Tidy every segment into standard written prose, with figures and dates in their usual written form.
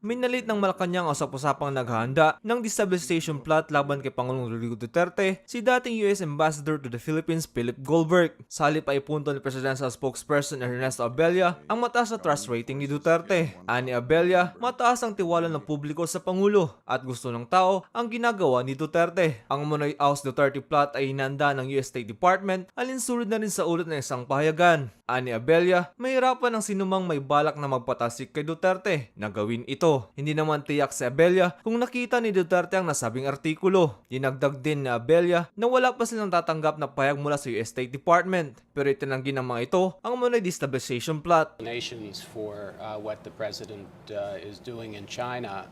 Minalit ng Malacanang ang usap-usapang naghahanda ng destabilization plot laban kay Pangulong Rodrigo Duterte si dating US Ambassador to the Philippines Philip Goldberg. Sa halip ay punto ni Presidential Spokesperson Ernesto Abella ang mataas na trust rating ni Duterte. Ani Abella, mataas ang tiwala ng publiko sa Pangulo at gusto ng tao ang ginagawa ni Duterte. Ang Manoy Oust Duterte plot ay hinanda ng US State Department alinsulod na rin sa ulat ng isang pahayagan. Ani Abella, mahirapan ang sinumang may balak na magpatasik kay Duterte na gawin ito. Hindi naman tiyak si Abella kung nakita ni Duterte ang nasabing artikulo. Dinagdag din ni Abella na wala pa silang tatanggap na pahayag mula sa US State Department. Pero itinanggi ng mga ito ang Manoy destabilization plot. Nations for what the president is doing in China.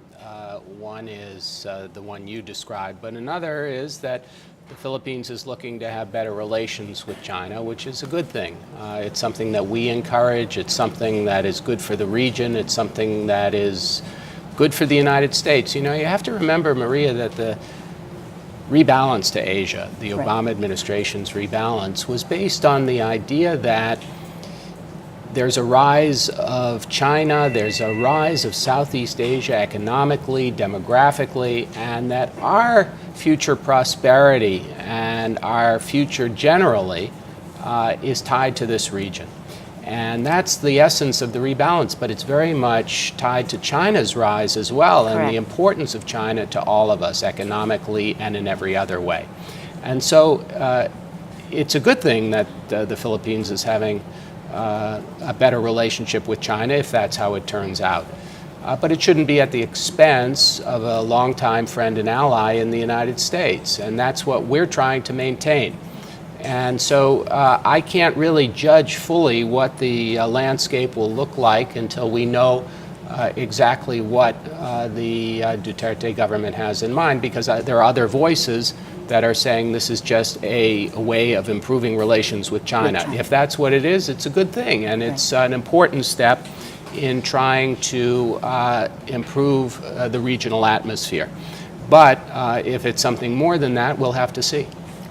One is the one you described, but another is that the Philippines is looking to have better relations with China, which is a good thing. It's something that we encourage. It's something that is good for the region. It's something that is good for the United States. You know, you have to remember, Maria, that the rebalance to Asia, the Obama administration's rebalance, was based on the idea that there's a rise of China, there's a rise of Southeast Asia economically, demographically, and that our future prosperity and our future generally is tied to this region. And that's the essence of the rebalance, but it's very much tied to China's rise as well, and the importance of China to all of us economically and in every other way. And so it's a good thing that the Philippines is having a better relationship with China, if that's how it turns out. But it shouldn't be at the expense of a longtime friend and ally in the United States, and that's what we're trying to maintain. And so I can't really judge fully what the landscape will look like until we know exactly what the Duterte government has in mind, because there are other voices that are saying this is just a way of improving relations with China. If that's what it is, it's a good thing, and it's an important step in trying to improve the regional atmosphere. But if it's something more than that, we'll have to see.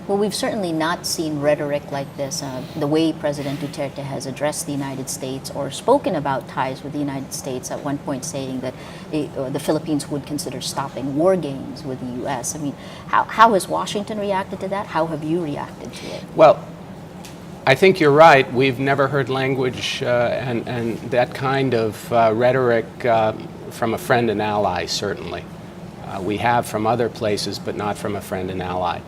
Well, we've certainly not seen rhetoric like this, the way President Duterte has addressed the United States or spoken about ties with the United States, at one point saying that the Philippines would consider stopping war games with the U.S. I mean, how has Washington reacted to that? How have you reacted to it? Well, I think you're right. We've never heard language and that kind of rhetoric from a friend and ally, certainly. We have from other places, but not from a friend and ally.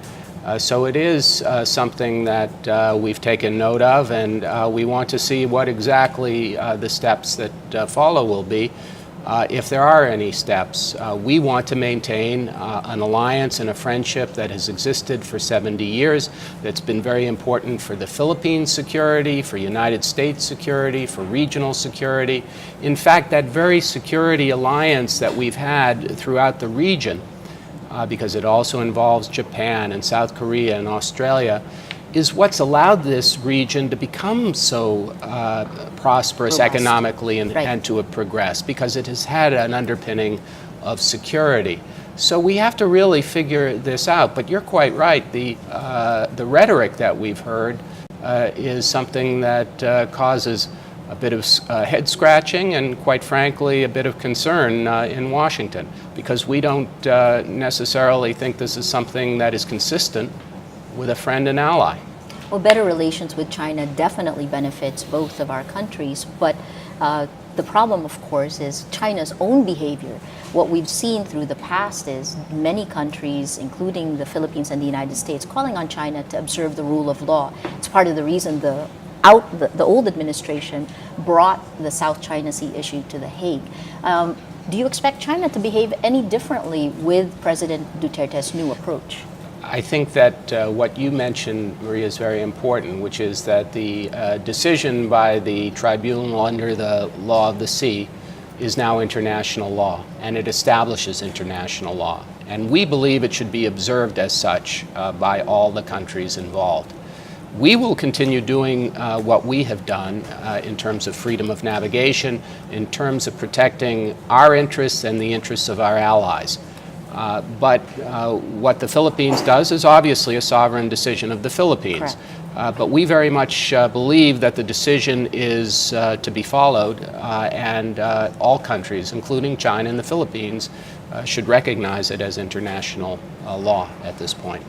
So it is something that we've taken note of, and we want to see what exactly the steps that follow will be, if there are any steps. We want to maintain an alliance and a friendship that has existed for 70 years, that's been very important for the Philippines' security, for United States security, for regional security. In fact, that very security alliance that we've had throughout the region, because it also involves Japan and South Korea and Australia, is what's allowed this region to become so prosperous economically and to progress, because it has had an underpinning of security. So we have to really figure this out. But you're quite right. The rhetoric that we've heard is something that causes a bit of head scratching and, quite frankly, a bit of concern in Washington, because we don't necessarily think this is something that is consistent with a friend and ally. Well, better relations with China definitely benefits both of our countries, but the problem, of course, is China's own behavior. What we've seen through the past is many countries, including the Philippines and the United States, calling on China to observe the rule of law. It's part of the reason the old administration brought the South China Sea issue to The Hague. Do you expect China to behave any differently with President Duterte's new approach? I think that what you mentioned, Maria, is very important, which is that the decision by the tribunal under the law of the sea is now international law, and it establishes international law. And we believe it should be observed as such by all the countries involved. We will continue doing what we have done in terms of freedom of navigation, in terms of protecting our interests and the interests of our allies. But what the Philippines does is obviously a sovereign decision of the Philippines. But we very much believe that the decision is to be followed, and all countries, including China and the Philippines, should recognize it as international law at this point.